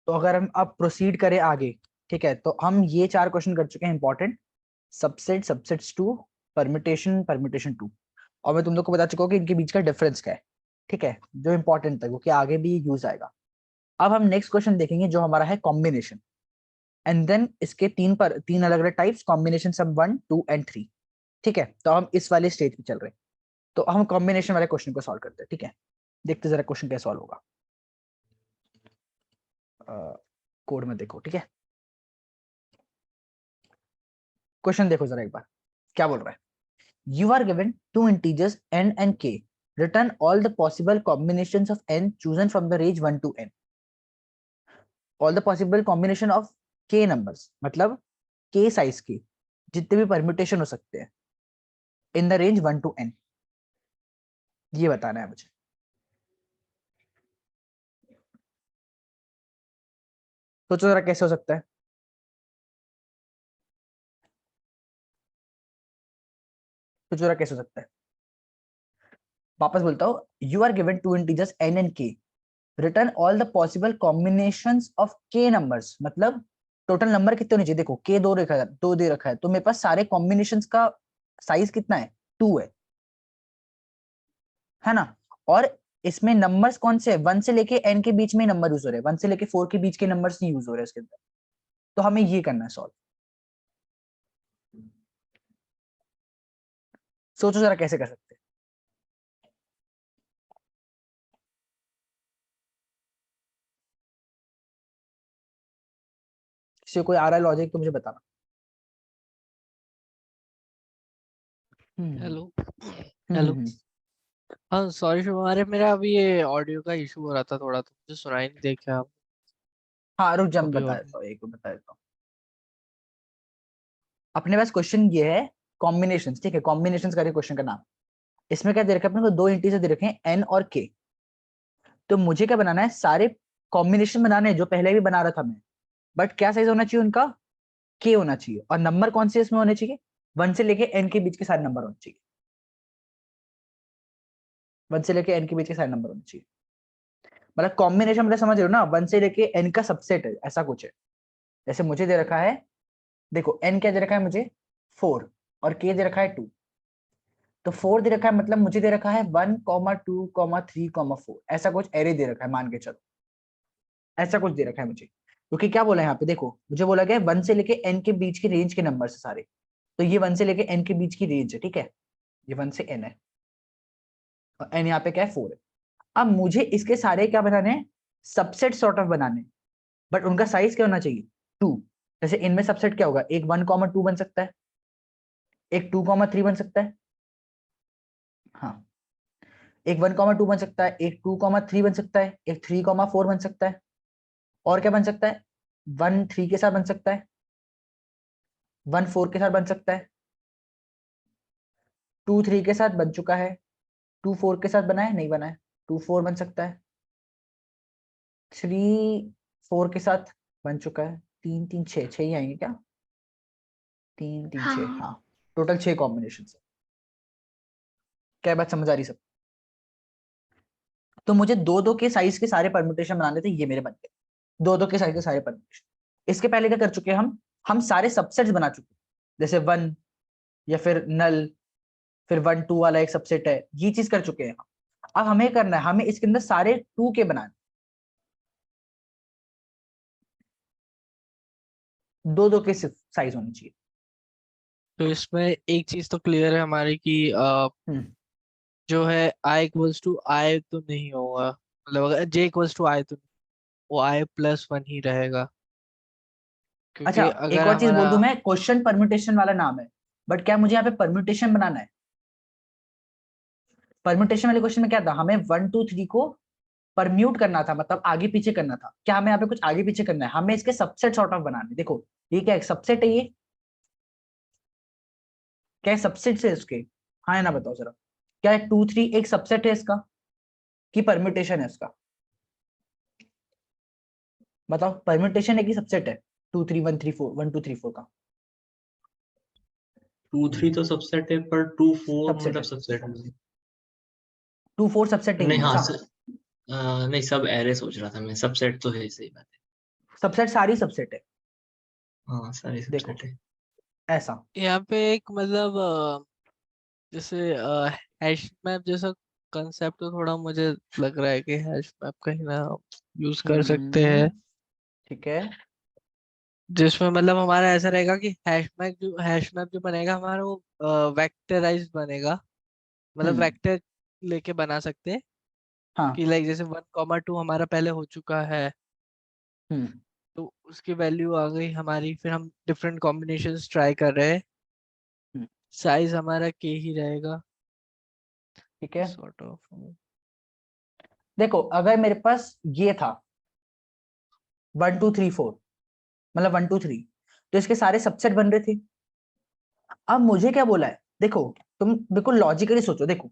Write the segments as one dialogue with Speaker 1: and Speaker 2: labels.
Speaker 1: तो अगर हम अब प्रोसीड करें आगे, ठीक है, तो हम ये 4 क्वेश्चन कर चुके हैं important, subset, subsets two, permutation, permutation two, और मैं तुम लोग को बता चुका हूँ कि इनके बीच का डिफरेंस क्या है, ठीक है, जो इंपॉर्टेंट था क्योंकि आगे भी यूज आएगा। अब हम नेक्स्ट क्वेश्चन देखेंगे जो हमारा है कॉम्बिनेशन, एंड देन इसके तीन अलग अलग टाइप्स, कॉम्बिनेशन सम 1 2 एंड 3, ठीक है। तो हम इस वाले स्टेज पे चल रहे हैं, तो हम कॉम्बिनेशन वाले क्वेश्चन को सॉल्व करते हैं, ठीक है। देखते जरा क्वेश्चन कैसे सॉल्व होगा, कोड में देखो, ठीक है। क्वेश्चन देखो जरा एक बार, क्या बोल रहा है। You are given two integers n and k, return all the possible combinations of n chosen from the range 1 to n, all the possible combination of k numbers, मतलब k साइज के जितने भी परम्यूटेशन हो सकते हैं in the range 1 to n, ये बताना है मुझे। सोचो जरा कैसे हो सकता है, सोचो जरा कैसे हो सकता है। वापस बोलता हूँ, you are given two integers n and k, return all the possible combinations of k numbers, मतलब टोटल नंबर कितने होने चाहिए। देखो k दो दे रखा है, तो मेरे पास सारे कॉम्बिनेशंस का साइज कितना है, 2 है ना। और इसमें नंबर्स कौन से, 1 से लेके n के बीच में नंबर यूज हो रहे हैं, 1 से लेके 4 के बीच के नंबर्स नहीं यूज हो रहे हैं इसके अंदर। तो हमें ये करना है सॉल्व। सोचो जरा कैसे कर सकते हैं। किसी को कोई आ रहा है लॉजिक तो मुझे बताना। हम्म
Speaker 2: हेलो।
Speaker 1: हम्म
Speaker 2: हेलो।
Speaker 1: हम्म।
Speaker 2: हाँ सॉरी शुभ, अरे मेरा अभी ये ऑडियो का इशू हो रहा था थोड़ा, तो मुझे सुनाई नहीं दे क्या
Speaker 1: हाँ रुक जा, मैं
Speaker 2: अभी।
Speaker 1: बता
Speaker 2: और
Speaker 1: देता हूँ, एक बता देता हूँ। अपने पास क्वेश्चन ये है कॉम्बिनेशन, ठीक है, कॉम्बिनेशन का क्वेश्चन का नाम। इसमें क्या दे रखा है अपने को, दो इंटीजर दे रखे हैं n और k। तो मुझे क्या बनाना है, सारे कॉम्बिनेशन बनाने हैं जो पहले भी बना रहा था मैं, बट क्या साइज होना चाहिए उनका, k होना चाहिए, और नंबर कौन से इसमें होने चाहिए, 1 से लेके n के बीच के सारे नंबर होने चाहिए, 1 से लेके n के बीच के सारे नंबर होने चाहिए। मतलब कॉम्बिनेशन, मतलब समझ रहे हो ना, 1 से लेके n का सबसेट है, ऐसा कुछ है। जैसे मुझे दे रखा है, देखो n क्या दे रखा है मुझे, 4, और k दे रखा है 2। तो 4 दे रखा है, मतलब मुझे दे रखा है 1 2 3 4, ऐसा कुछ एरे दे रखा है, मान के चलो ऐसा कुछ दे रखा है मुझे। क्योंकि क्या बोला है यहाँ पे, देखो मुझे बोला गया 1 से लेके n के बीच के रेंज के नंबर से सारे, तो ये 1 से लेके n के बीच की रेंज है, ठीक है, ये 1 से n है, और n यहाँ पे क्या है, 4 है। अब मुझे इसके सारे क्या बनाने हैं, सबसेट सॉर्ट ऑफ बनाने, बट उनका साइज क्या होना चाहिए, 2। जैसे इनमें सबसेट क्या होगा, एक 1 2 बन सकता है, एक 2 3 बन सकता है, हाँ, एक 1 2 बन सकता है, एक 2 3 बन सकता है, एक 3 4 बन सकता है, और क्या बन सकता है, 1 3 के साथ बन सकता है, 1 4 के साथ बन सकता है, 2 3 के साथ बन चुका है, 2 4 के साथ बना है, नहीं बना है, 2 4 बन सकता है, 3 4 के साथ बन चुका है, 3 3 6 6 ही आएंगे क्या, 3 3 6,
Speaker 3: हाँ।
Speaker 1: हाँ, टोटल 6 कॉम्बिनेशन है। क्या बात समझ आ रही सब। तो मुझे दो दो के साइज के सारे परम्यूटेशन बनाने थे, ये मेरे बन गए, दो दो के साइज के सारे परम्यूटेशन। इसके पहले क्या कर चुके हैं हम सारे सबसेट्स बना चुके हैं, जैसे 1, या फिर नल, फिर 1 2 वाला एक सबसेट है, ये चीज कर चुके हैं हम। अब हमें करना है, हमें इसके अंदर सारे 2 के बनाने, दो दो के साइज होनी चाहिए।
Speaker 2: तो इसमें एक चीज तो क्लियर है हमारी कि
Speaker 1: हम्म
Speaker 2: जो है आई इक्वल्स टू आई तो नहीं होगा, मतलब अगर जे इक्वल्स टू आई तो वो आई प्लस वन ही रहेगा,
Speaker 1: अच्छा,
Speaker 2: क्योंकि
Speaker 1: एक
Speaker 2: अगर
Speaker 1: और चीज
Speaker 2: हमारा
Speaker 1: बोल दूं मैं, क्वेश्चन परम्यूटेशन वाला नाम है, बट क्या मुझे यहाँ पे परम्यूटेशन बनाना है। परम्यूटेशन वाले क्वेश्चन में क्या था, हमें 1 2 3 को परम्यूट करना था, मतलब आगे पीछे करना था। क्या हमें यहाँ पे कुछ आगे पीछे करना है, हमें इसके सबसेट सॉर्ट ऑफ बनाने। देखो ये क्या एक सबसेट है, ये क्या सबसेट से इसके, हाँ या ना बताओ जरा, क्या 2 3 एक सबसेट है इसका, कि परम्यूटेशन है इसका, बताओ परम्यूटेशन है कि सबसेट है, 2 3 1 3 4 1 2 3 4 का
Speaker 4: 2 3 तो सबसेट है, पर 2 4
Speaker 1: सबसेट
Speaker 4: मतलब
Speaker 1: है,
Speaker 4: सबसेट नहीं।
Speaker 1: 2 4 सबसेट नहीं
Speaker 4: नहीं
Speaker 1: है
Speaker 4: हाँ
Speaker 1: ऐसा।
Speaker 4: नहीं, सब एरे सोच रहा था मैं, सबसेट तो है, सही बात है।
Speaker 1: सबसेट सारी सबसेट है,
Speaker 4: हाँ सारी
Speaker 1: देखो
Speaker 4: सबसेट है।
Speaker 1: ऐसा।
Speaker 2: यहाँ पे एक मतलब जैसे हैश मैप जैसा कंसेप्ट तो थोड़ा मुझे लग रहा है कि हैश मैप कहीं ना यूज कर सकते हैं,
Speaker 1: ठीक है।
Speaker 2: जिसमें मतलब हमारा ऐसा रहेगा कि हैश मैप जो बनेगा हमारा वो वेक्टराइज बनेगा, मतलब
Speaker 1: हम्म
Speaker 2: वेक्टर लेके बना सकते हैं
Speaker 1: हाँ।
Speaker 2: कि लाइक जैसे 1,2 हमारा पहले हो चुका है,
Speaker 1: हम्म
Speaker 2: तो उसकी वैल्यू आ गई हमारी, फिर हम डिफरेंट कॉम्बिनेशंस ट्राई कर रहे हैं,
Speaker 1: हम्म,
Speaker 2: साइज हमारा के ही रहेगा
Speaker 1: ठीक है।
Speaker 2: Sort of.
Speaker 1: देखो अगर मेरे पास ये था 1 2 3 4, मतलब 1 2 3, तो इसके सारे सबसेट बन रहे थे। अब मुझे क्या बोला है, देखो तुम बिल्कुल लॉजिकली सोचो। देखो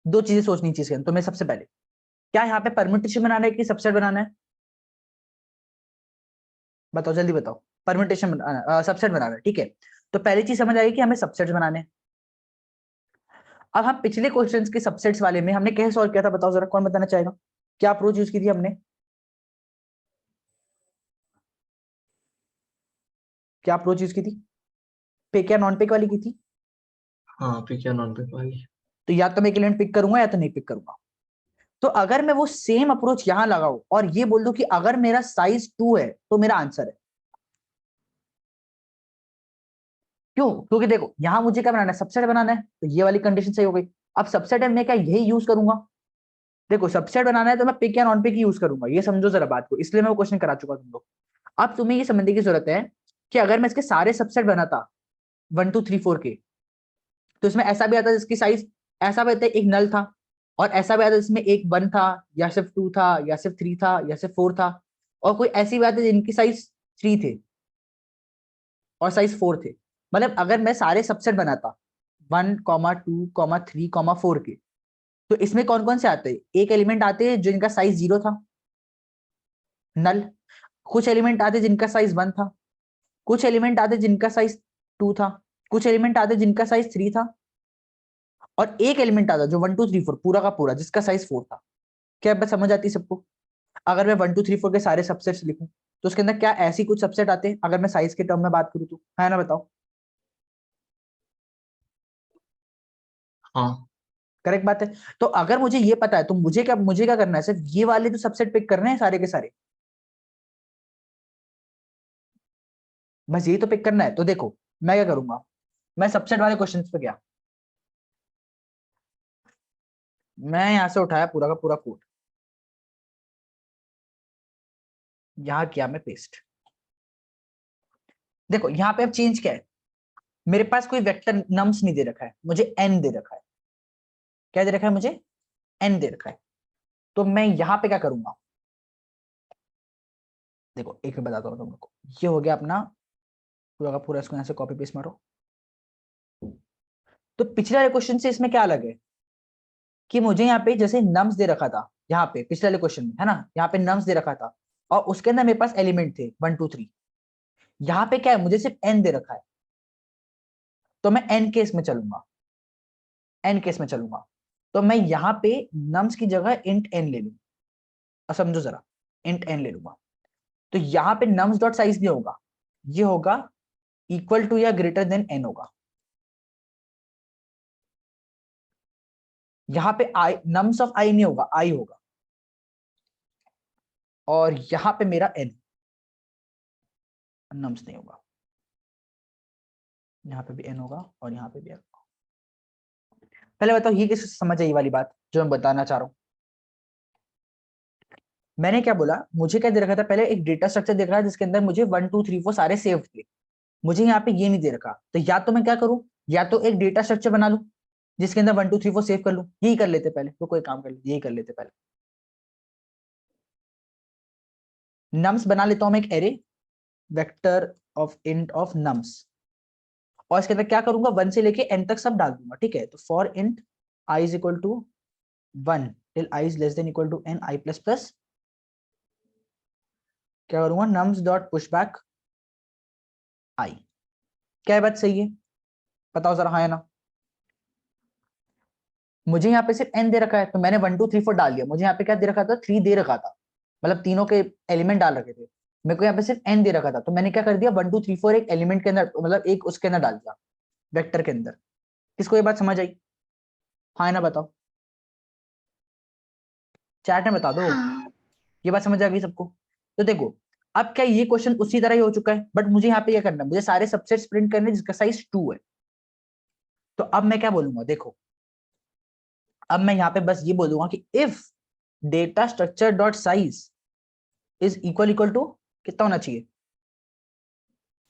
Speaker 1: दो चीजें सोचनी चाहिए इसके अंदर तुम्हें। सबसे पहले क्या यहाँ पे परम्यूटेशन बनाना है कि सबसेट बनाना है? बताओ जल्दी बताओ। परम्यूटेशन बनाना, सबसेट बनाना है, ठीक है। तो पहली चीज समझ आई कि हमें सबसेट्स बनाने हैं। अब हम पिछले क्वेश्चंस के सबसेट्स वाले में हमने कैसे सॉल्व किया था, बताओ जरा, कौन बताना चाहेगा? क्या अप्रोच यूज की थी हमने? क्या अप्रोच यूज की थी? पिक या नॉन पिक वाली की थी?
Speaker 4: हाँ पिक या नॉन पिक वाली।
Speaker 1: तो या तो मैं एक एलिमेंट पिक करूंगा या तो नहीं पिक करूंगा। तो अगर मैं वो सेम अप्रोच यहां लगाऊं और ये बोल दूं कि अगर मेरा साइज 2 है तो मेरा आंसर है, क्यों? क्योंकि देखो यहां मुझे क्या बनाना है, सबसेट बनाना है, तो ये वाली कंडीशन सही हो गई। अब सबसेट में मैं क्या यही यूज करूंगा? देखो सबसेट बनाना है तो मैं पिक या नॉन पिक ही यूज करूंगा, ये समझो जरा बात को, इसलिए मैं वो क्वेश्चन करा चुका तुम लोग। अब तुम्हें ये समझने की जरूरत है कि अगर मैं इसके सारे सबसेट बनाता 1 2 3 4 के, तो इसमें ऐसा भी आता है जिसकी साइज, ऐसा भी आता है एक नल था, और ऐसा भी आता है जिसमें एक 1 था, या सिर्फ 2 था, या सिर्फ 3 था, या सिर्फ 4 था, और कोई ऐसी बात है जिनकी साइज 3 थे और साइज 4 थे। मतलब अगर मैं सारे सबसेट बनाता 1 2 3 4 के, तो इसमें कौन कौन से आते हैं? एक एलिमेंट आते हैं जिनका साइज 0 था, नल। कुछ एलिमेंट आते जिनका साइज 1 था, कुछ एलिमेंट आते जिनका साइज 2 था, कुछ एलिमेंट आते जिनका साइज 3 था, और एक एलिमेंट आता जो 1 2 3 4 पूरा का पूरा जिसका साइज 4 था। क्या बात समझ आती है सबको? अगर मैं 1 2 3 4 के सारे सबसेट्स लिखूं तो उसके अंदर क्या ऐसी कुछ सबसेट आते हैं अगर मैं साइज के टर्म में बात करूं तो, है ना? बताओ।
Speaker 4: हाँ
Speaker 1: करेक्ट बात है। तो अगर मुझे ये पता है तो मुझे क्या करना है, सिर्फ ये वाले तो सबसेट पिक करने हैं सारे के सारे, बस यही तो पिक करना है। तो देखो मैं क्या करूंगा, मैं सबसेट वाले क्वेश्चन पे गया, मैं यहां से उठाया पूरा का पूरा कोड, यहां किया मैं पेस्ट। देखो यहाँ पे अब चेंज क्या है, मेरे पास कोई वेक्टर नम्स नहीं दे रखा है, मुझे एन दे रखा है। क्या दे रखा है मुझे? एन दे रखा है। तो मैं यहाँ पे क्या करूंगा, देखो एक मिनट बताता हूँ तुम लोग को। ये हो गया अपना पूरा का पूरा, इसको यहाँ से कॉपी पेस्ट मारो। तो पिछले वाले क्वेश्चन से इसमें क्या अलग है कि मुझे यहाँ पे जैसे नम्स दे रखा था, यहाँ पे पिछले वाले क्वेश्चन में है ना, यहाँ पे नम्स दे रखा था और उसके अंदर मेरे पास एलिमेंट थे 1 2 3। यहाँ पे क्या है, मुझे सिर्फ एन दे रखा है, तो मैं एन केस में चलूंगा, एन केस में चलूंगा। तो मैं यहाँ पे नम्स की जगह इंट एन ले लूंगा। अब समझो जरा, इंट एन ले लूंगा, तो यहाँ पे नम्स डॉट साइज नहीं होगा, ये होगा इक्वल टू या ग्रेटर देन एन होगा। यहाँ पे आई, नम्स ऑफ आई नहीं होगा, आई होगा, और यहाँ पे मेरा एन, नम्स नहीं होगा। यहाँ पे भी एन होगा और यहाँ पे भी एन होगा। पहले बताओ ये किस समझ आई वाली बात जो मैं बताना चाह रहा हूँ? मैंने क्या बोला, मुझे क्या दे रखा था पहले, एक डेटा स्ट्रक्चर दे रखा है जिसके अंदर मुझे 1 2 3 4 सारे सेव थे। मुझे यहाँ पे ये नहीं दे रखा, तो या तो मैं क्या करूं, या तो एक डेटा स्ट्रक्चर बना लूं जिसके अंदर 1 2 3 4 सेव कर लूं। यही कर लेते पहले, तो कोई काम कर ले, यही कर लेते पहले। नम्स बना लेता हूं मैं एक array, vector of int of nums, और इसके अंदर क्या करूंगा, 1 से लेके n तक सब डाल दूंगा, ठीक है। तो for int i is equal to 1 till i is less than equal to n i plus plus, क्या करूंगा, nums dot push back i। क्या बात सही है? बताओ जरा, हाँ या ना? मुझे यहाँ पे सिर्फ n दे रखा है, तो मैंने 1 2 3 4 डाल दिया। मुझे यहाँ पे क्या दे रखा था, 3 दे रखा था, मतलब तीनों के एलिमेंट डाल रखे थे। मेरे को यहाँ पे सिर्फ n दे रखा था, तो मैंने क्या कर दिया 1 2 3 4 एक एलिमेंट के अंदर, मतलब एक उसके अंदर डाल दिया, वेक्टर के अंदर। किसको ये बात समझ आई? हाँ ना बताओ, चैट में बता दो।
Speaker 3: हाँ
Speaker 1: ये बात समझ आ गई सबको? तो देखो अब क्या ये क्वेश्चन उसी तरह ही हो चुका है, बट मुझे यहाँ पे क्या करना है, मुझे सारे सबसेट्स प्रिंट करने जिसका साइज 2 है। तो अब मैं क्या बोलूंगा, देखो अब मैं यहाँ पे बस ये बोलूंगा कि if data structure dot size is equal to कितना होना चाहिए,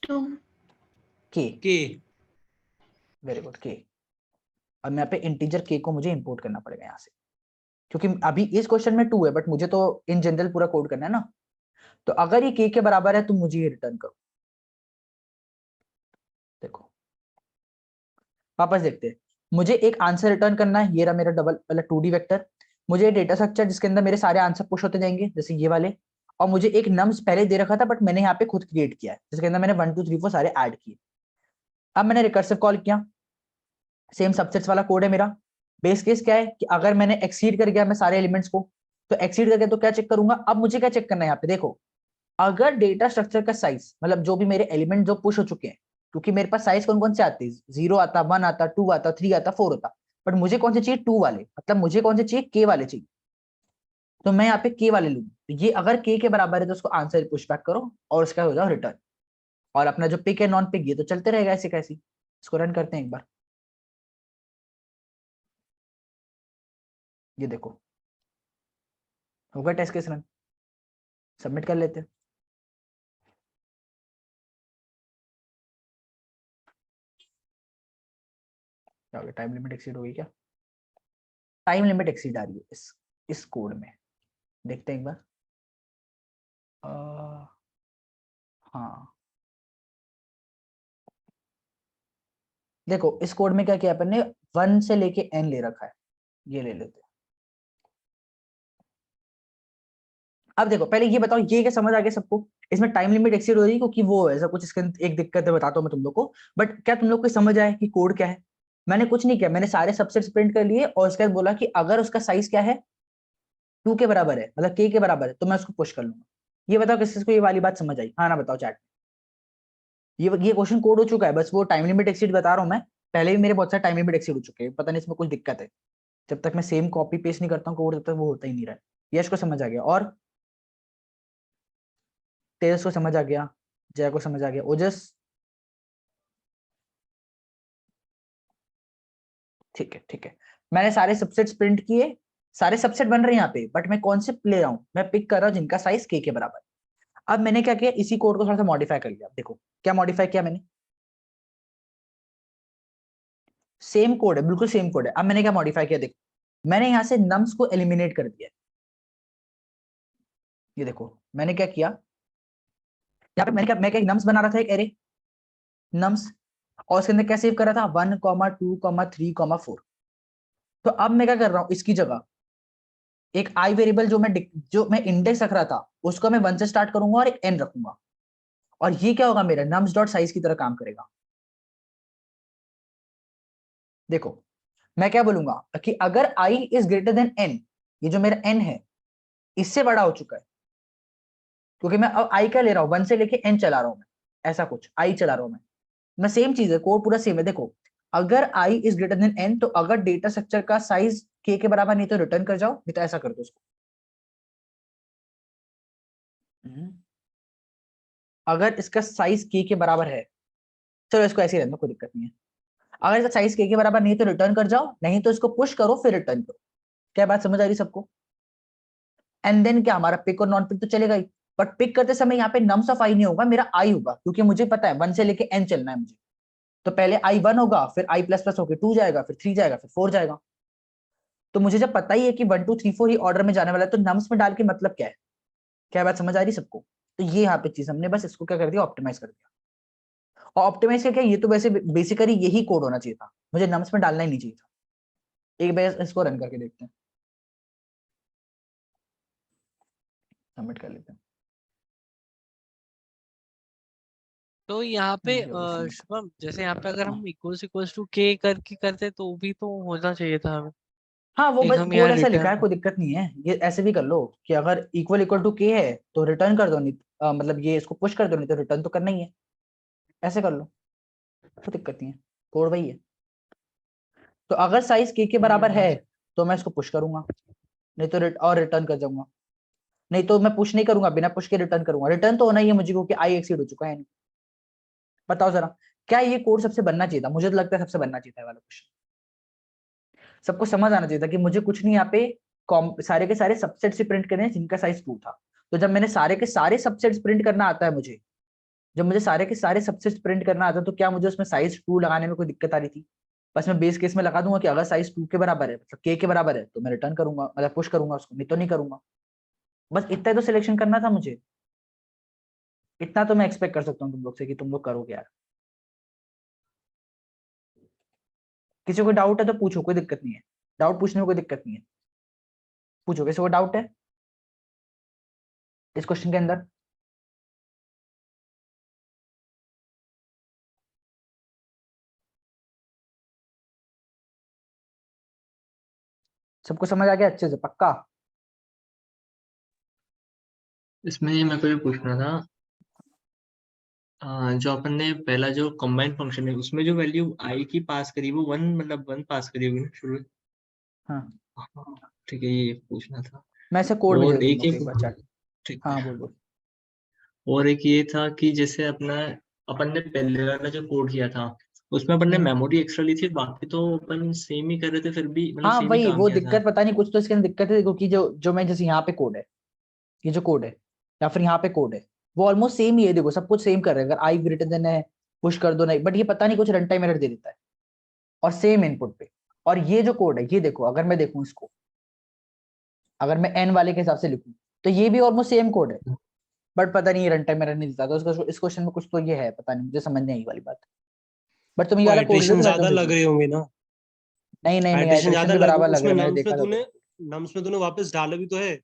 Speaker 3: 2
Speaker 1: के।
Speaker 4: के
Speaker 1: वेरी गुड, के। अब मैं यहाँ पे इंटीजर के को मुझे इंपोर्ट करना पड़ेगा यहाँ से, क्योंकि अभी इस क्वेश्चन में 2 है, बट मुझे तो इन जनरल पूरा कोड करना है ना। तो अगर ये के बराबर है तो मुझे ये रिटर्न करो। देखो वापस देखते हैं, मुझे एक आंसर रिटर्न करना है, ये रहा मेरा डबल मतलब 2D वेक्टर। मुझे डेटा स्ट्रक्चर जिसके अंदर मेरे सारे आंसर पुश होते जाएंगे जैसे ये वाले, और मुझे एक नम्स पहले दे रखा था बट मैंने यहाँ पे खुद क्रिएट किया है, जिसके अंदर मैंने 1 2 3 4 सारे ऐड किए। अब मैंने रिकर्सिव कॉल किया, सेम सबसेट्स वाला कोड है मेरा। बेस केस क्या है कि अगर मैंने एक्सीड कर गया मैं सारे एलिमेंट्स को, तो एक्सीड करके तो क्या चेक करूंगा, अब मुझे क्या चेक करना है यहाँ पे, देखो अगर डेटा स्ट्रक्चर का साइज मतलब जो भी मेरे एलिमेंट जो पुश हो चुके हैं, क्योंकि मेरे पास साइज कौन कौन से आते हैं, 0 आता, 1 आता, 2 आता, 3 आता, 4 आता, बट मुझे कौन से चाहिए 2 वाले, मतलब मुझे कौन से चाहिए के वाले चाहिए। तो मैं यहाँ पे के वाले लूंगा, तो ये अगर के बराबर है तो उसको आंसर पुश बैक करो और उसका हो जाओ रिटर्न। और अपना जो पिक है नॉन पिक ये तो चलते रहेगा ऐसे कैसी। इसको रन करते हैं एक बार, ये देखो होगा टेस्ट केस रन, सबमिट कर लेते हैं। क्या हो गया, टाइम लिमिट एक्सीड हो गई क्या? टाइम लिमिट एक्सीड आ रही है इस कोड में, देखते हैं एक बार। हाँ देखो इस कोड में क्या किया अपन ने, 1 से लेके n ले रखा है, ये ले लेते हैं। अब देखो पहले ये बताओ ये क्या समझ आ गया सबको, इसमें टाइम लिमिट एक्सीड हो रही है क्योंकि वो ऐसा कुछ इसके अंदर एक दिक्कत है, बताता हूँ मैं तुम लोग को। बट क्या तुम लोग को समझ आया कि कोड क्या है? मैंने कुछ नहीं किया, मैंने सारे सबसेट्स प्रिंट कर लिए और उसके बाद बोला कि अगर उसका साइज क्या है 2 के बराबर है, मतलब के बराबर है, तो मैं उसको पुश कर लूंगा। ये बताओ किसी को ये वाली बात समझ आई? हाँ ना बताओ चैट। ये क्वेश्चन कोड हो चुका है, बस वो टाइम लिमिट एक्सीड बता रहा हूँ मैं। पहले भी मेरे बहुत सारे टाइम लिमिट एक्सीड हो चुके हैं, पता नहीं इसमें कुछ दिक्कत है। जब तक मैं सेम कॉपी पेस्ट नहीं करता हूँ कोड तब तक वो होता ही नहीं रहा है। यश को समझ आ गया, और तेजस को समझ आ गया, जय को समझ आ गया, ओजस ठीक है ठीक है। मैंने सारे सबसेट्स प्रिंट किए, सारे सबसेट बन रहे हैं यहाँ पे, बट मैं कौन से ले रहा हूँ, मैं पिक कर रहा हूँ जिनका साइज के बराबर है। अब मैंने क्या किया, इसी कोड को थोड़ा सा मॉडिफाई कर लिया। देखो क्या मॉडिफाई किया मैंने, सेम कोड है, बिल्कुल सेम कोड है। अब मैंने क्या मॉडिफाई किया, देखो मैंने यहाँ से नम्स को एलिमिनेट कर दिया। ये देखो मैंने क्या किया, यहाँ पे मैं क्या नम्स बना रहा था, एक एरे नम्स, और उसके अंदर क्या सेव कर रहा था 1 2 3 4। तो अब मैं क्या कर रहा हूँ, इसकी जगह एक आई वेरिएबल जो मैं इंडेक्स रख रहा था उसको मैं 1 से स्टार्ट करूंगा और एक n रखूंगा, और ये क्या होगा मेरा नम्स डॉट साइज की तरह काम करेगा। देखो मैं क्या बोलूंगा कि अगर i is greater than n, ये जो मेरा n है इससे बड़ा हो चुका है, क्योंकि मैं अब i क्या ले रहा हूँ 1 से लेके n चला रहा हूँ मैं, ऐसा कुछ i चला रहा हूँ मैं सेम चीज है, कोड पूरा सेम है। देखो अगर i is greater than n, तो अगर डेटा स्ट्रक्चर का साइज k के बराबर नहीं तो रिटर्न कर जाओ, नहीं तो ऐसा कर दो उसको। अगर इसका साइज k के बराबर है, चलो इसको ऐसे ही रहने दो, कोई दिक्कत नहीं है। अगर इसका साइज के बराबर नहीं है तो रिटर्न कर जाओ, नहीं तो इसको पुश करो फिर रिटर्न करो। क्या बात समझ आ रही सबको? एंड देन क्या हमारा पिक और नॉन पिक तो चलेगा ही, बट पिक करते समय यहाँ पे नम्स ऑफ आई नहीं होगा, मेरा आई होगा, क्योंकि मुझे पता है 1 से लेके n चलना है मुझे। तो पहले आई 1 होगा, फिर आई प्लस प्लस होकर 2 जाएगा, फिर 3 जाएगा, फिर 4 जाएगा। तो मुझे जब पता ही है कि 1 2 3 4 ही ऑर्डर में जाने वाला है, तो नम्स में डाल के मतलब क्या है? क्या बात समझ आ रही सबको? तो ये यहाँ पे चीज हमने बस इसको क्या कर दिया, ऑप्टिमाइज कर दिया। और ऑप्टिमाइज क्या, ये तो वैसे बेसिकली यही कोड होना चाहिए था, मुझे नम्स में डालना ही नहीं चाहिए था। एक बार इसको रन करके देखते हैं, सबमिट कर लेते हैं।
Speaker 2: तो यहाँ पे
Speaker 1: ये हो गया submit।
Speaker 2: शुभम, जैसे यहाँ पे अगर
Speaker 1: हाँ
Speaker 2: हम इक्वल्स इक्वल्स टू के करके करते तो भी तो होना चाहिए था हमें।
Speaker 1: हाँ वो
Speaker 2: एक
Speaker 1: बस
Speaker 2: हम
Speaker 1: कोड
Speaker 2: यहाँ
Speaker 1: ऐसा लिखा है,
Speaker 2: रिटर्न
Speaker 1: कोई दिक्कत नहीं है, ये ऐसे भी कर लो कि अगर इक्वल इक्वल टू के है तो रिटर्न कर दो, नहीं मतलब ये इसको पुश कर दो, नहीं तो रिटर्न तो करना ही है, ऐसे कर लो, कोई दिक्कत नहीं है, कोड वही है। तो अगर साइज के बराबर है तो मैं इसको पुश करूंगा, नहीं तो और रिटर्न कर जाऊंगा, नहीं तो मैं पुश नहीं करूंगा, बिना पुश के रिटर्न करूंगा, रिटर्न तो होना ही है मुझे क्योंकि आई एक्सीड हो चुका है नहीं। बताओ जरा, क्या ये कोड सबसे बनना चाहिए था? मुझे तो लगता है सबसे बनना चाहिए था ये वाला क्वेश्चन, सबको समझ आना चाहिए था कि मुझे कुछ नहीं यहाँ पे सारे के सारे सबसेट्स ही प्रिंट करने हैं जिनका साइज 2 था। तो जब मैंने सारे के सारे सबसेट्स प्रिंट करना आता है मुझे, जब मुझे सारे के सारे सबसेट्स प्रिंट करना आता है, तो क्या मुझे उसमें साइज 2 लगाने में कोई दिक्कत आ रही थी? बस मैं बेस केस में लगा दूंगा कि अगर साइज 2 के बराबर है, मतलब के बराबर है, तो मैं रिटर्न करूंगा, मतलब पुश करूंगा उसको, नहीं तो नहीं करूंगा। बस इतना ही तो सिलेक्शन करना था मुझे, इतना तो मैं एक्सपेक्ट कर सकता हूँ तुम लोग से कि तुम लोग करोगे यार। किसी को डाउट है तो पूछो, कोई दिक्कत नहीं है, डाउट पूछने में कोई दिक्कत नहीं है, पूछो किसी को डाउट है इस क्वेश्चन के अंदर। सबको समझ आ गया अच्छे से पक्का?
Speaker 4: इसमें मेरे को ये पूछना था, जो अपन ने पहला जो कंबाइन फंक्शन है उसमें जो वैल्यू आई की पास करी वो 1 मतलब 1 पास करी होगी ना शुरू में?
Speaker 1: हाँ
Speaker 4: हाँ, ठीक है, ये पूछना था।
Speaker 1: मैं ऐसे कोड भेज
Speaker 4: और
Speaker 1: दूं तुम
Speaker 4: एक
Speaker 1: लोग
Speaker 4: ये
Speaker 1: को एक बार चैट।
Speaker 4: ठीक है।
Speaker 1: हाँ बोल बोल।
Speaker 4: और एक ये था कि जैसे अपना अपन ने पहले वाला जो कोड किया था उसमें अपन ने
Speaker 1: हम्म।
Speaker 4: मेमोरी एक्स्ट्रा ली थी, बाकी तो अपन सेम ही कर रहे थे, फिर भी मतलब
Speaker 1: हाँ
Speaker 4: सेम ही
Speaker 1: वही
Speaker 4: काम
Speaker 1: वो
Speaker 4: किया था।
Speaker 1: दिक्कत, पता नहीं कुछ तो इसके अंदर दिक्कत है क्योंकि जो जो मैं जैसे यहाँ पे कोड है, ये जो कोड है या फिर यहाँ पे कोड है, वो ऑलमोस्ट सेम ही है, देखो सब कुछ सेम कर रहे हैं, अगर आई ग्रेटर देन है पुश कर दो, नहीं बट ये पता नहीं कुछ रन टाइम एरर दे देता है, और सेम इनपुट पे। और ये जो कोड है ये देखो, अगर मैं देखूं इसको, अगर मैं एन वाले के हिसाब से लिखूं, तो ये भी ऑलमोस्ट सेम कोड है, बट पता नहीं रन टाइम एरर नहीं देता, तो इसका इस क्वेश्चन में कुछ तो ये है, पता नहीं, मुझे समझ नहीं आई वाली बात। बट तुम ये
Speaker 5: वो
Speaker 1: वाला कोड ले लो
Speaker 5: आइट्रेशन
Speaker 1: तो मैं
Speaker 5: ज्यादा
Speaker 1: तुम्हें भेज
Speaker 5: लग
Speaker 1: दूँ।
Speaker 5: रही होंगी ना?
Speaker 1: नहीं नहीं नहीं,
Speaker 5: आइट्रेशन
Speaker 1: आइट्रेशन
Speaker 5: ज्यादा
Speaker 1: भी
Speaker 5: लग
Speaker 1: बराबर लग
Speaker 5: उसमें
Speaker 1: रहे हैं, मैंने देखा था तो।
Speaker 5: नम्स में तूने वापस डाला भी तो है।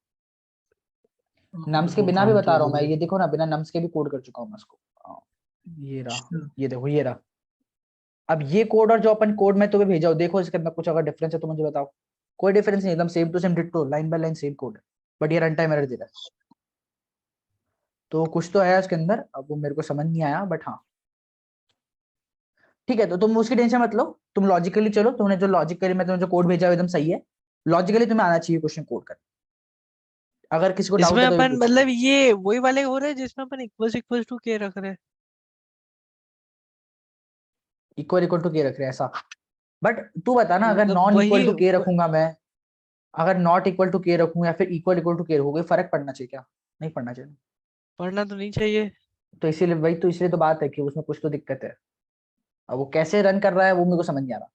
Speaker 1: नम्स के
Speaker 4: वो
Speaker 1: बिना भी
Speaker 4: काम
Speaker 1: बता
Speaker 4: तो
Speaker 1: रहा हूँ मैं,
Speaker 4: जरूर।
Speaker 1: ये देखो ना, बिना नम्स के भी कोड कर चुका हूँ मैं उसको। हाँ, ये रहा,
Speaker 4: अच्छा,
Speaker 1: ये देखो ये रहा। अब ये कोड और जो अपन कोड में तुम्हें भेजा हो, देखो इसके अंदर कुछ अगर डिफरेंस है तो मुझे बताओ। कोई डिफरेंस नहीं, एकदम same to same ditto, line by line same code है, बट ये रन टाइम एरर दे रहा है, तो कुछ तो है उसके अंदर, अब वो मेरे को समझ नहीं आया, बट हाँ ठीक है, तो तुम उसकी टेंशन मत लो, तुम लॉजिकली चलो, तुमने जो लॉजिकली मैं तुम्हें जो कोड भेजा है एकदम सही है, लॉजिकली तुम्हें आना चाहिए क्वेश्चन कोड कर। अगर किसी को डाउट
Speaker 2: इसमें
Speaker 1: है तो भी
Speaker 2: अपन
Speaker 1: पूछो।
Speaker 2: मतलब ये वही वाले हो रहे हैं जिसमें अपन इक्वल टू के रख रहे हैं।
Speaker 1: इक्वल इक्वल टू के रख रहे हैं ऐसा, बट तू बता ना, अगर
Speaker 2: मतलब
Speaker 1: नॉन इक्वल
Speaker 2: वही
Speaker 1: टू के रखूंगा मैं, अगर नॉट इक्वल टू के रखूं या फिर इक्वल टू के रखूं, कोई फर्क पड़ना चाहिए क्या? नहीं पड़ना चाहिए।
Speaker 2: पढ़ना तो नहीं चाहिए।
Speaker 1: तो इसीलिए वही तो, इसलिए तो बात है कि उसमें कुछ तो दिक्कत है, अब वो कैसे रन कर रहा है वो मेरे को समझ नहीं आ रहा,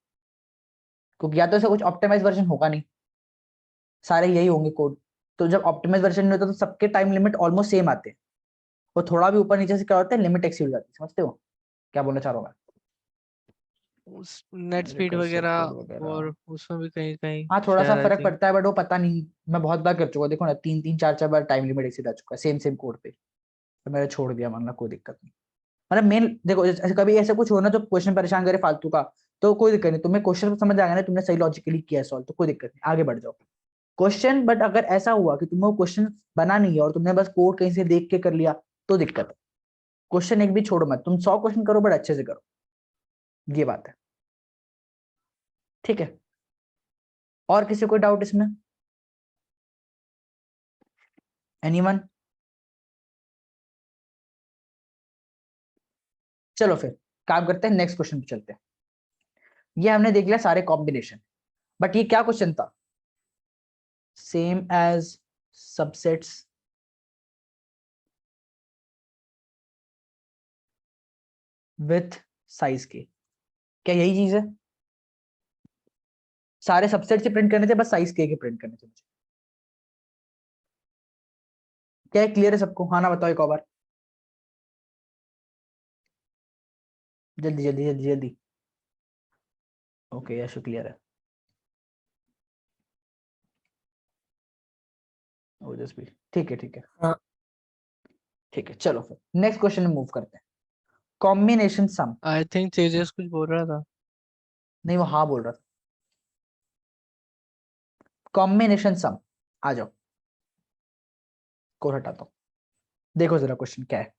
Speaker 1: क्योंकि या तो ऐसा कुछ ऑप्टिमाइज वर्जन होगा नहीं, सारे यही होंगे कोड, तो जब ऑप्टिमाइज वर्जन नहीं होता तो सबके टाइम लिमिट ऑलमोस्ट सेम आते हैं, वो थोड़ा भी ऊपर नीचे से क्या होता है, लिमिट एक्सीड हो जाती है, समझते हो क्या बोलना चाह रहा हूँ
Speaker 2: उस नेट
Speaker 1: मैं?
Speaker 2: स्पीड
Speaker 1: रिकर्सिव
Speaker 2: वगैरह
Speaker 1: कोड वगैरह,
Speaker 2: और उसमें भी कहीं कहीं
Speaker 1: हाँ थोड़ा सा
Speaker 2: शायद आई
Speaker 1: फर्क
Speaker 2: थिंक।
Speaker 1: पड़ता है, बट वो पता नहीं, मैं बहुत बार कर चुका हूँ, देखो ना, 3 3 4 4 बार टाइम लिमिट एक्सीड आ चुका है सेम सेम कोड पे, तो मैंने छोड़ दिया, मानना कोई दिक्कत नहीं। मतलब मेन देखो, कभी ऐसा कुछ हो ना जो क्वेश्चन परेशान करे फालतू का, तो कोई दिक्कत नहीं, तुम्हें क्वेश्चन समझ आ गया ना, तुमने सही लॉजिकली किया सॉल्व, तो कोई दिक्कत नहीं, आगे बढ़ जाओ क्वेश्चन। बट अगर ऐसा हुआ कि तुम्हें वो क्वेश्चन बना नहीं है और तुमने बस कोड कहीं से देख के कर लिया, तो दिक्कत है। क्वेश्चन एक भी छोड़ो मत, तुम 100 क्वेश्चन करो बट अच्छे से करो, ये बात है, ठीक है? और किसी को डाउट इसमें? एनीवन? चलो फिर काम करते हैं, नेक्स्ट क्वेश्चन पे चलते हैं। ये हमने देख लिया सारे कॉम्बिनेशन, बट ये क्या क्वेश्चन था? Same as subsets with size K, क्या यही चीज है? सारे सबसेट से प्रिंट करने थे, बस साइज के प्रिंट करने थे मुझे, क्या क्लियर है सबको? हाँ ना बताओ एक और बार, जल्दी जल्दी जल्दी जल्दी। ओके यशु क्लियर है, ओजस भी ठीक है, ठीक है
Speaker 5: हाँ।
Speaker 1: ठीक है। चलो फिर नेक्स्ट क्वेश्चन में मूव करते हैं, कॉम्बिनेशन सम।
Speaker 2: आई थिंक तेजस कुछ बोल रहा था।
Speaker 1: नहीं वो हाँ बोल रहा था, कॉम्बिनेशन सम। आ जाओ, कोड हटाता हूं, देखो जरा क्वेश्चन क्या है।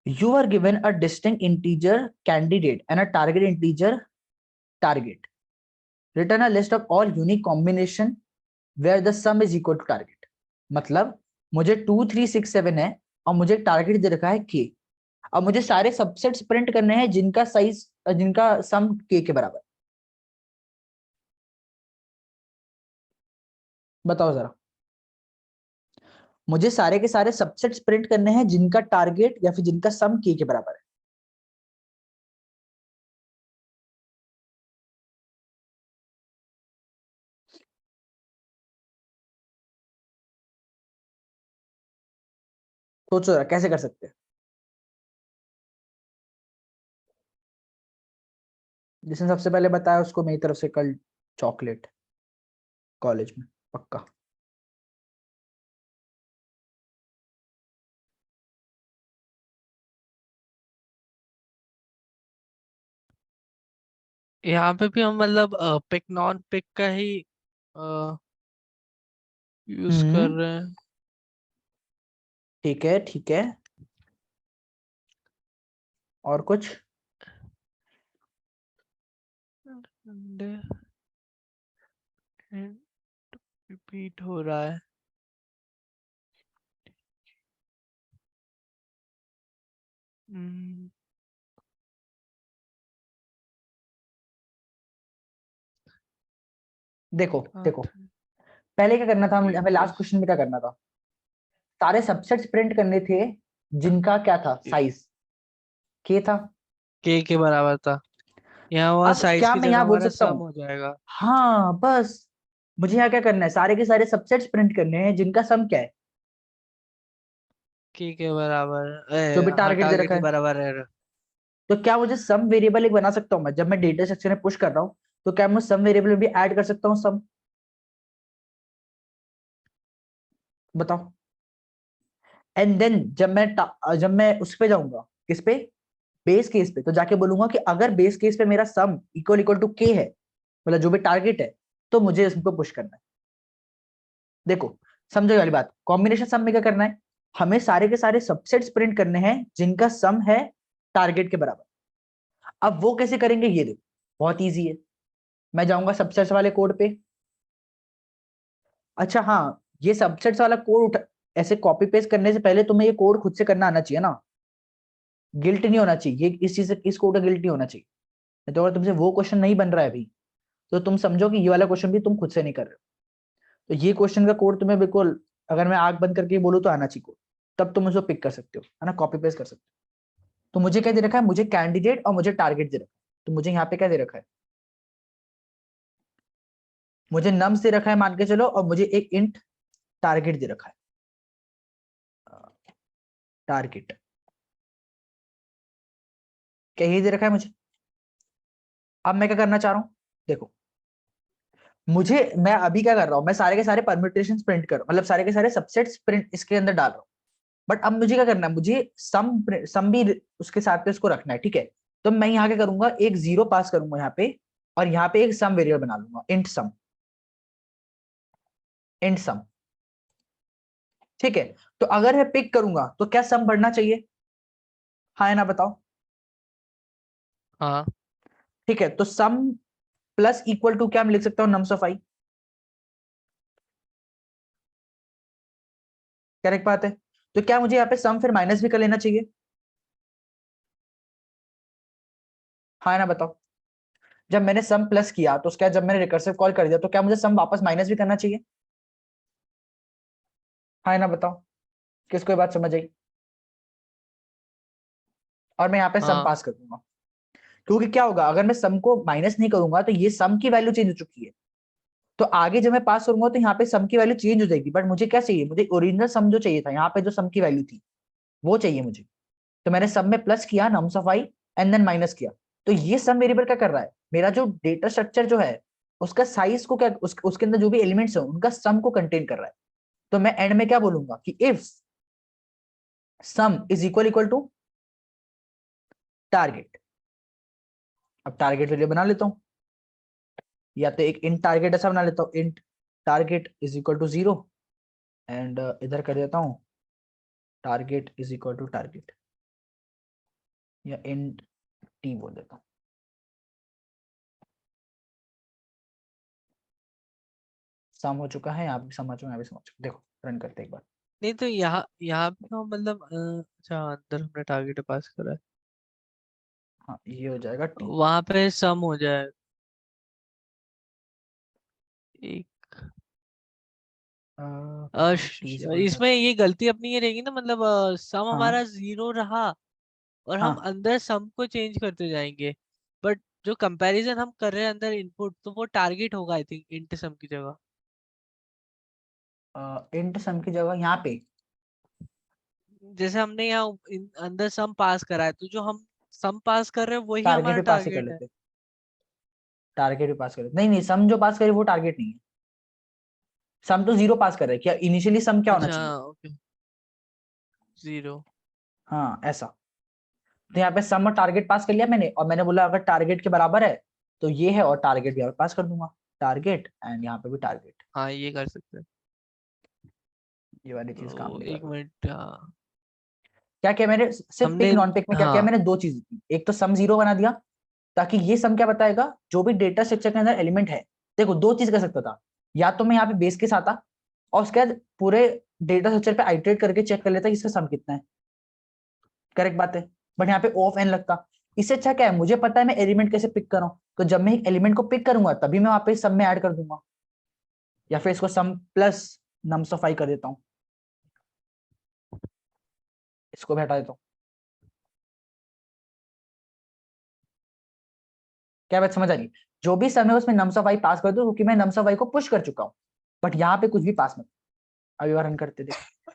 Speaker 1: You are given a distinct integer candidate and a target integer target. Return a list of all unique combination where the sum is equal to target. मतलब मुझे 2 3 6 7 है और मुझे टारगेट दे रखा है k। अब मुझे सारे सबसेट्स प्रिंट करने हैं जिनका साइज, जिनका सम k के बराबर। बताओ जरा, मुझे सारे के सारे सबसेट्स प्रिंट करने हैं जिनका टारगेट या फिर जिनका सम k के बराबर है। सोचो जरा कैसे कर सकते हैं। जिसने सबसे पहले बताया उसको मेरी तरफ से कल चॉकलेट कॉलेज में पक्का।
Speaker 2: यहाँ पे भी हम मतलब पिक नॉन पिक का ही यूज कर
Speaker 1: हम्म,
Speaker 2: रहे हैं।
Speaker 1: ठीक है ठीक है, और कुछ?
Speaker 2: रिपीट हो रहा है। हम्म,
Speaker 1: देखो देखो,
Speaker 2: साथ
Speaker 1: पहले क्या करना था, हमें लास्ट
Speaker 2: प्लस
Speaker 1: क्वेश्चन में क्या करना था, सारे सबसेट्स प्रिंट करने थे जिनका क्या था साइज, के था।
Speaker 2: के बराबर था। यहाँ वहाँ
Speaker 1: अब
Speaker 2: साइज
Speaker 1: क्या
Speaker 2: की
Speaker 1: मैं
Speaker 2: जगह
Speaker 1: यहाँ बोल
Speaker 2: हमारा
Speaker 1: सकता
Speaker 2: सम
Speaker 1: हूँ,
Speaker 2: हो जाएगा।
Speaker 1: हाँ बस, मुझे यहाँ क्या करना है, सारे के सारे सबसेट्स प्रिंट करने हैं जिनका सम क्या है,
Speaker 2: के बराबर
Speaker 1: जो भी
Speaker 2: हाँ
Speaker 1: टारगेट दे
Speaker 2: टारगेट
Speaker 1: रखा
Speaker 2: के
Speaker 1: है।
Speaker 2: बराबर है।
Speaker 1: तो क्या मुझे सम वेरिएबल एक बना सकता हूँ मैं, जब मैं डेटा स्ट्रक्चर में पुश कर रहा हूँ, तो क्या मैं सम वेरिएबल में भी ऐड कर सकता हूँ सम? बताओ। एंड देन जब मैं उस पे जाऊंगा, किस पे, बेस केस पे, तो जाके बोलूंगा कि अगर बेस केस पे मेरा सम इक्वल इक्वल टू के है, मतलब जो भी टारगेट है, तो मुझे इसको पुश करना है। देखो, समझो ये वाली बात, कॉम्बिनेशन सम में क्या करना है, हमें सारे के सारे सबसेट्स प्रिंट करने हैं जिनका सम है टारगेट के बराबर। अब वो कैसे करेंगे ये देखो, बहुत ईजी है। मैं जाऊंगा सबसेट्स वाले कोड पे। अच्छा हाँ, ये सबसेट्स वाला कोड ऐसे कॉपी पेस्ट करने से पहले तुम्हें ये कोड खुद से करना आना चाहिए ना, गिल्ट नहीं होना चाहिए, ये इस चीज से, इस कोड का गिल्ट नहीं होना चाहिए। नहीं तो अगर तुमसे वो क्वेश्चन नहीं बन रहा है अभी, तो तुम समझो कि ये वाला क्वेश्चन भी तुम खुद से नहीं कर रहे हो। तो ये क्वेश्चन का कोड तुम्हें बिल्कुल, अगर मैं आंख बंद करके बोलूँ तो आना चाहिए कोड, तब तुम उसको पिक कर सकते हो, है ना, कॉपी पेस्ट कर सकते हो। तो मुझे क्या दे रखा है, मुझे कैंडिडेट और मुझे टारगेट दे रखा है। तो मुझे यहाँ पे क्या दे रखा है, मुझे नम्स दे रखा है मान के चलो, और मुझे एक इंट टारगेट दे रखा है, टारगेट क्या ये दे रखा है मुझे। अब मैं क्या करना चाह रहा हूँ, देखो, मुझे, मैं अभी क्या कर रहा हूँ, मैं सारे के सारे परम्यूटेशन प्रिंट कर, मतलब सारे के सारे सबसेट्स प्रिंट इसके अंदर डाल रहा हूँ। बट अब मुझे क्या करना है, मुझे सम भी उसके साथ पे उसको रखना है, ठीक है। तो मैं यहाँ क्या करूंगा, एक जीरो पास करूंगा यहाँ पे, और यहाँ पे एक सम वेरिएबल बना लूंगा, इंट सम, इंट सम, ठीक है। तो अगर मैं पिक करूंगा तो क्या सम बढ़ना चाहिए, हाँ या ना बताओ।
Speaker 2: हाँ
Speaker 1: ठीक है, तो सम प्लस इक्वल टू क्या मैं लिख सकता हूँ, नम्स ऑफ आई, करेक्ट बात है। तो क्या मुझे यहाँ पे सम फिर माइनस भी कर लेना चाहिए, हाँ या ना बताओ। जब मैंने सम प्लस किया तो उसका, जब मैंने रिकर्सिव कॉल कर दिया, तो क्या मुझे सम वापस माइनस भी करना चाहिए, हाँ या ना बताओ। किसको ये बात समझ आई? और मैं यहाँ पे सम
Speaker 2: हाँ
Speaker 1: पास कर दूंगा, क्योंकि क्या होगा, अगर मैं सम को माइनस नहीं करूंगा तो ये सम की वैल्यू चेंज हो चुकी है। तो आगे जब मैं पास करूंगा तो यहाँ पे सम की वैल्यू चेंज हो जाएगी, बट मुझे क्या चाहिए, मुझे ओरिजिनल सम जो चाहिए था, यहाँ पे जो सम की वैल्यू थी वो चाहिए मुझे। तो मैंने सम में प्लस किया, nums of I, and then minus किया। तो ये सम वेरिएबल क्या कर रहा है, मेरा जो डेटा स्ट्रक्चर जो है उसका साइज को क्या, उसके अंदर जो भी एलिमेंट्स है उनका सम को कंटेन कर रहा है। तो मैं एंड में क्या बोलूंगा कि if sum is equal equal to target. अब टारगेट वेरिएबल बना लेता हूं, या तो एक इंट टारगेट ऐसा बना लेता हूँ, int target is equal to 0 and इधर कर देता हूँ target is equal to target, या इंट टी बोल देता हूँ। सम हो चुका है, यहाँ भी सम हो चुका है, यहाँ भी सम हो चुका है। देखो रन करते हैं एक बार।
Speaker 2: नहीं तो यहाँ पे तो मतलब अच्छा अंदर हमने टारगेट पास करा है,
Speaker 1: हाँ ये हो जाएगा टी।
Speaker 2: वहां पे सम हो जाए एक इसमें ये गलती अपनी ये रहेगी ना, मतलब सम
Speaker 1: हाँ
Speaker 2: हमारा 0 रहा और हम
Speaker 1: हाँ
Speaker 2: अंदर सम को चेंज करते जाएंगे, बट जो कंपैरिजन हम कर रहे हैं अंदर इनपुट, तो वो टारगेट होगा आई थिंक इंट सम की जगह।
Speaker 1: इंट सम की जगह यहाँ पे
Speaker 2: जैसे हमने यहाँ अंदर सम पास करा है, तो जो हम सम पास कर रहे हैं वही
Speaker 1: टारगेट
Speaker 2: हमारा
Speaker 1: भी पास ही कर
Speaker 2: टारगेट है।
Speaker 1: लेते, टारगेट भी पास कर लेते। नहीं नहीं, सम जो पास करे वो टारगेट नहीं है, सम तो 0 पास कर रहा है। क्या इनिशियली सम क्या होना
Speaker 2: अच्छा
Speaker 1: चाहिए?
Speaker 2: ओके 0।
Speaker 1: हाँ ऐसा। तो यहाँ पे सम और टारगेट पास कर लिया मैंने, और मैंने बोला अगर टारगेट के बराबर है तो ये है, और टारगेट भी यहाँ पे पास कर दूंगा, टारगेट एंड यहाँ पे भी टारगेट।
Speaker 2: हाँ ये कर सकते हैं।
Speaker 1: ये वाली चीज काम
Speaker 2: तो
Speaker 1: नहीं कर
Speaker 2: एक
Speaker 1: रही।
Speaker 2: मिनट, हाँ
Speaker 1: क्या क्या मैंने सिर्फ पिक
Speaker 2: हमने
Speaker 1: नॉन पिक में क्या किया,
Speaker 2: हाँ
Speaker 1: मैंने दो चीजें की। एक तो सम 0 बना दिया, ताकि ये सम क्या बताएगा, जो भी डेटा स्ट्रक्चर के अंदर एलिमेंट है। देखो दो चीज कर सकता था, या तो मैं यहाँ पे बेस के साथ आता और उसके बाद पूरे डेटा स्ट्रक्चर पे आइटरेट करके चेक कर लेता कि इसका सम कितना है, करेक्ट बात है। बट यहाँ पे ऑफ एन लगता। इससे अच्छा क्या है, मुझे पता है मैं एलिमेंट कैसे पिक करूं, तो जब मैं एक एलिमेंट को पिक करूंगा तभी मैं वहां पे सम में ऐड कर दूंगा, या फिर इसको सम प्लस नम्स ऑफ आई कर देता हूँ, इसको भी हटा देता हूँ। क्या बात समझ आ रही? जो भी सम है उसमें नम्स ऑफ आई पास कर दो, क्योंकि मैं नम्स ऑफ आई को पुश कर चुका हूँ। बट यहाँ पे कुछ भी पास मत। अभी बार रन करते देखो,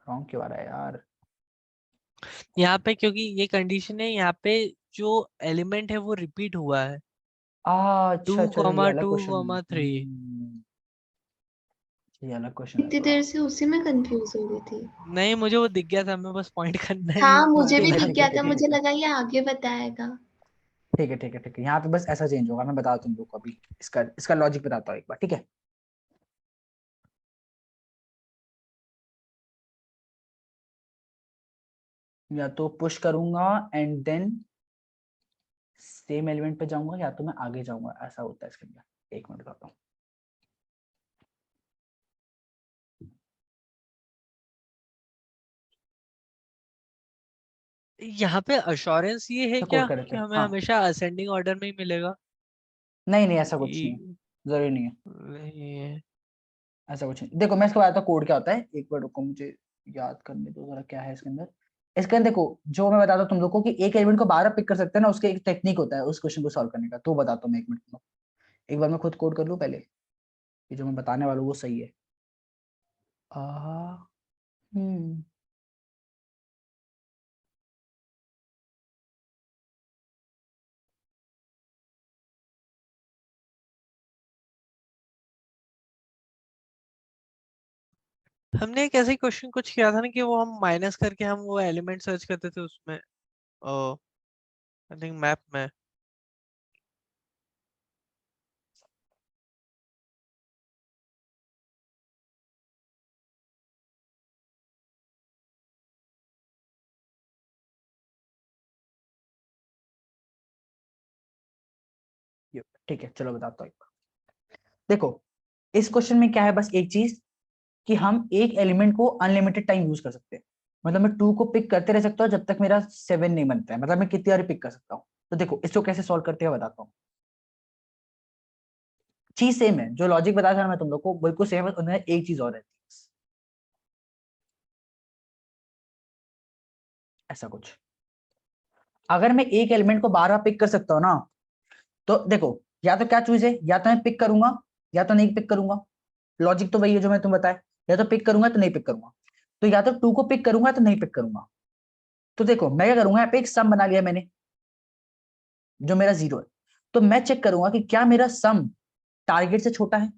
Speaker 1: रॉन्ग क्यों आ रहा है यार?
Speaker 2: यहाँ पे क्योंकि ये कंडीशन है, यहाँ पे जो एलिमेंट है वो रिपीट हुआ है, टू
Speaker 1: अच्छा अच्छा, ये
Speaker 2: कॉमा
Speaker 1: अलग
Speaker 2: टू
Speaker 1: क्वेश्चन है।
Speaker 2: Comma three.
Speaker 1: ये अलग क्वेश्चन है
Speaker 3: इतनी
Speaker 1: थोड़ा।
Speaker 3: देर से उसी में कंफ्यूज हो रही थी।
Speaker 2: नहीं मुझे वो दिख गया था, मैं बस पॉइंट करना ही
Speaker 3: हाँ मुझे भी
Speaker 2: भूल
Speaker 1: ठीक है
Speaker 3: दिख
Speaker 2: गया।
Speaker 1: ठीक है
Speaker 3: गया था,
Speaker 1: ठीक है
Speaker 3: मुझे
Speaker 1: ठीक है
Speaker 3: लगा ये आगे बताएगा।
Speaker 1: ठीक है ठीक है ठीक है। यहाँ पे बस ऐसा चेंज होगा, मैं बताता हूँ तुम लोग को अभी। इसका इसका लॉजिक बताता हूँ एक बार, ठीक है। या तो पुश करूंगा एंड देन सेम एलिमेंट पे जाऊंगा, या तो मैं आगे जाऊंगा, ऐसा होता है इसके अंदर। एक मिनट बताता हूँ।
Speaker 2: यहाँ पे अश्योरेंस ये है
Speaker 1: तो
Speaker 2: क्या
Speaker 1: कोड कर देते
Speaker 2: कि
Speaker 1: हैं,
Speaker 2: हमें
Speaker 1: हाँ।
Speaker 2: हमेशा असेंडिंग ऑर्डर में ही मिलेगा?
Speaker 1: नहीं नहीं, ऐसा कुछ नहीं है,
Speaker 2: कि
Speaker 1: जरूरी नहीं है।
Speaker 2: नहीं है।
Speaker 1: ऐसा कुछ नहीं। देखो मैं इसको बताता हूँ कोड क्या होता है, एक बार रुको मुझे याद करने दो जरा, क्या है इसके अंदर। इसके अंदर देखो, जो मैं बताता हूँ तुम लोग को कि एक एलिमेंट को 12 पिक कर सकते हैं ना, उसके एक टेक्निक होता है उस क्वेश्चन को सॉल्व करने का, तो बताता हूँ मैं। एक मिनट, एक बार मैं खुद कोड कर लूँ पहले, कि जो मैं बताने वाला हूँ वो सही है। आ, हम्म
Speaker 2: हमने एक ऐसे क्वेश्चन कुछ किया था ना कि वो हम माइनस करके हम वो एलिमेंट सर्च करते थे उसमें, आई थिंक मैप में।
Speaker 1: ठीक है चलो बताता हूँ एक बार। देखो इस क्वेश्चन में क्या है, बस एक चीज, कि हम एक एलिमेंट को अनलिमिटेड टाइम यूज कर सकते हैं। मतलब मैं 2 को पिक करते रह सकता हूँ जब तक मेरा 7 नहीं बनता है, मतलब मैं कितनी बार पिक कर सकता हूँ। तो देखो इसको कैसे सॉल्व करते हैं बताता हूँ। चीज सेम है, जो लॉजिक बताया था ना मैं तुम लोग को, बिल्कुल सेम है, उन्होंने एक चीज और रहती है बस। ऐसा कुछ, अगर मैं एक एलिमेंट को 12 पिक कर सकता हूँ ना, तो देखो या तो क्या चूज है, या तो मैं पिक करूंगा या तो नहीं पिक करूंगा। लॉजिक तो वही है जो मैं तुम्हें बताया, या तो पिक करूंगा तो नहीं पिक करूंगा। तो या तो 2 को पिक करूंगा तो नहीं पिक करूंगा। तो देखो मैं क्या करूंगा, यहाँ पे एक सम बना लिया मैंने जो मेरा 0 है। तो मैं चेक करूंगा कि क्या मेरा सम टारगेट से छोटा है।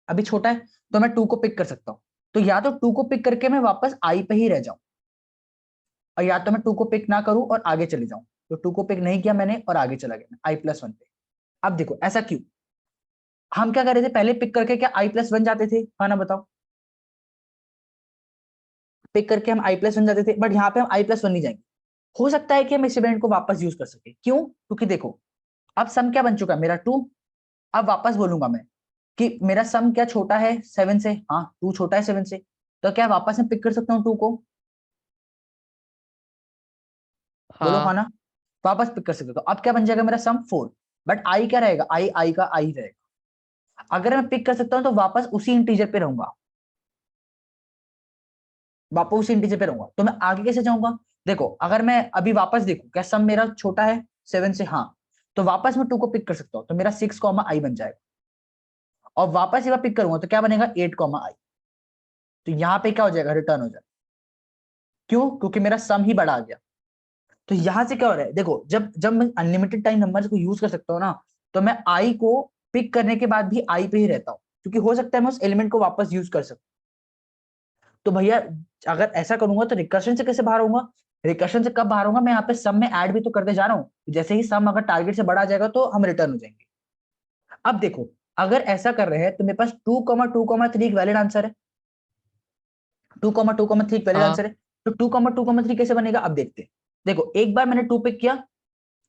Speaker 1: अभी छोटा है तो मैं 2 को पिक कर सकता हूँ। तो या तो 2 को पिक करके मैं वापस आई पे ही रह जाऊं, और या तो मैं 2 को पिक ना करूं और आगे चले जाऊं। तो 2 को पिक नहीं किया मैंने और आगे चला गया i+1 पे। अब देखो ऐसा क्यों, हम क्या कर रहे थे पहले पिक करके, क्या i+1 जाते थे, हाँ ना बताओ, पिक करके हम i+1 जाते थे, बट यहाँ पे हम i+1 नहीं जाएंगे। हो सकता है कि हम इस इवेंट को वापस यूज कर सके, क्यों, क्योंकि देखो अब सम क्या बन चुका है मेरा 2। अब वापस बोलूंगा मैं कि मेरा सम क्या छोटा है 7 से, हाँ 2 छोटा है 7 से, तो क्या वापस मैं पिक कर सकता हूँ 2 को, बोलो हाँ
Speaker 2: हाँ
Speaker 1: ना, वापस पिक कर सकते हो। तो अब क्या बन जाएगा मेरा सम 4, बट आई क्या रहेगा, आई का आई रहेगा। अगर मैं पिक कर सकता हूं तो वापस उसी इंटीजर पे रहूंगा, वापस उसी इंटीजर पे रहूंगा। तो मैं आगे कैसे जाऊंगा, देखो अगर मैं अभी वापस देखूं क्या सम मेरा छोटा है 7 से, हाँ, तो वापस मैं 2 को पिक कर सकता हूँ, तो मेरा 6, i बन जाएगा। और वापस एक बार पिक करूंगा तो क्या बनेगा 8, i। तो यहाँ पे क्या हो जाएगा, रिटर्न हो जाएगा, क्यों, क्योंकि मेरा सम ही बड़ा आ गया। तो यहां से क्या हो रहा है, देखो जब जब मैं अनलिमिटेड टाइम नंबर्स को यूज कर सकता हूँ ना, तो मैं आई को पिक करने के बाद भी आई पे ही रहता हूँ, क्योंकि हो सकता है मैं उस एलिमेंट को वापस यूज कर सकूं। तो भैया अगर ऐसा करूंगा तो रिकर्शन से कैसे बाहर होऊंगा, रिकर्शन से कब बाहर होऊंगा, मैं यहाँ पे सम में ऐड भी तो करते जा रहा हूँ, जैसे ही सम अगर टारगेट से बड़ा आ जाएगा तो हम रिटर्न हो जाएंगे। अब देखो अगर ऐसा कर रहे हैं तो मेरे पास 2,2,3 एक वैलिड आंसर है, 2,2,3 एक वैलिड
Speaker 2: हाँ
Speaker 1: आंसर है। तो 2,2,3 कैसे बनेगा, अब देखते हैं। देखो एक बार मैंने 2 पिक किया,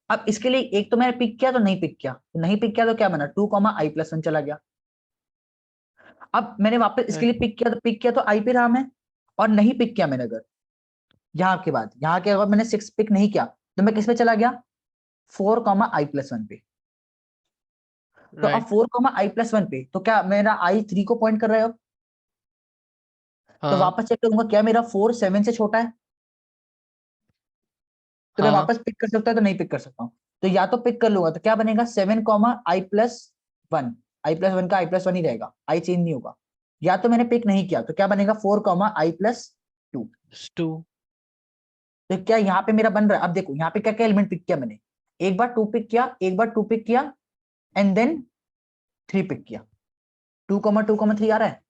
Speaker 1: अब इसके लिए एक तो मैंने पिक किया तो नहीं पिक किया, तो नहीं पिक किया तो क्या बना 2, i+1 चला गया। अब मैंने वापस इसके लिए पिक किया तो आई पे रहा मैं, और नहीं पिक किया मैंने अगर यहाँ के बाद, यहाँ के अगर मैंने 6 पिक नहीं किया तो मैं किस पे चला गया 4, i+1 पे। तो अब
Speaker 2: राइट
Speaker 1: 4, i+1 पे तो क्या मेरा i 3 को पॉइंट कर रहा है अब, तो
Speaker 2: हाँ
Speaker 1: वापस चेक करूंगा क्या मेरा 4 7 से छोटा है, तो मैं
Speaker 2: हाँ
Speaker 1: वापस पिक कर सकता हूँ तो नहीं पिक कर सकता हूँ। तो या तो पिक कर लूंगा तो क्या बनेगा 7, i+1, i+1 का i+1 ही रहेगा, i चेंज नहीं होगा। या तो मैंने पिक नहीं किया तो क्या बनेगा 4, i+2।
Speaker 2: 2
Speaker 1: तो क्या यहाँ पे मेरा बन रहा है, अब देखो यहाँ पे क्या क्या एलिमेंट पिक किया मैंने, एक बार 2 पिक किया, एक बार 2 पिक किया, एंड देन 3 पिक किया, 2,2,3 आ रहा है।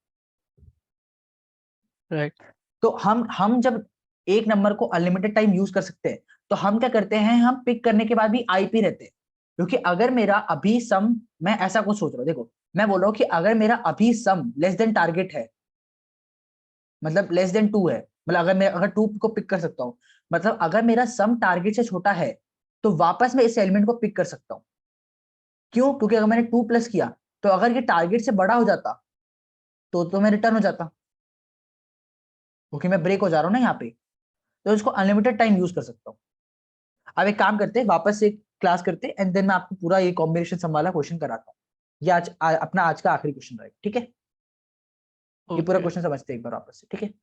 Speaker 2: राइट
Speaker 1: तो हम जब एक नंबर को अनलिमिटेड टाइम यूज कर सकते हैं तो हम क्या करते हैं, हम पिक करने के बाद भी आई पे रहते हैं। क्योंकि अगर मेरा अभी सम, मैं ऐसा कुछ सोच रहा हूँ, देखो मैं बोल रहा हूँ कि अगर मेरा अभी सम लेस देन टारगेट है, मतलब लेस देन 2 है, मतलब अगर मैं अगर 2 को पिक कर सकता हूँ, मतलब अगर मेरा सम टारगेट से छोटा है तो वापस मैं इस एलिमेंट को पिक कर सकता हूँ। क्यों, क्योंकि अगर मैंने 2 प्लस किया तो अगर ये टारगेट से बड़ा हो जाता तो मैं रिटर्न हो जाता, क्योंकि मैं ब्रेक हो जा रहा हूँ ना यहाँ पे, तो इसको अनलिमिटेड टाइम यूज कर सकता हूँ। अब एक काम करते हैं, वापस से क्लास करते हैं, एंड देन मैं आपको पूरा ये कॉम्बिनेशन संभाला क्वेश्चन कराता हूँ। ये अपना आज का आखिरी क्वेश्चन रहेगा, ठीक है, ये पूरा
Speaker 2: ओके
Speaker 1: क्वेश्चन समझते हैं एक बार वापस से, ठीक है।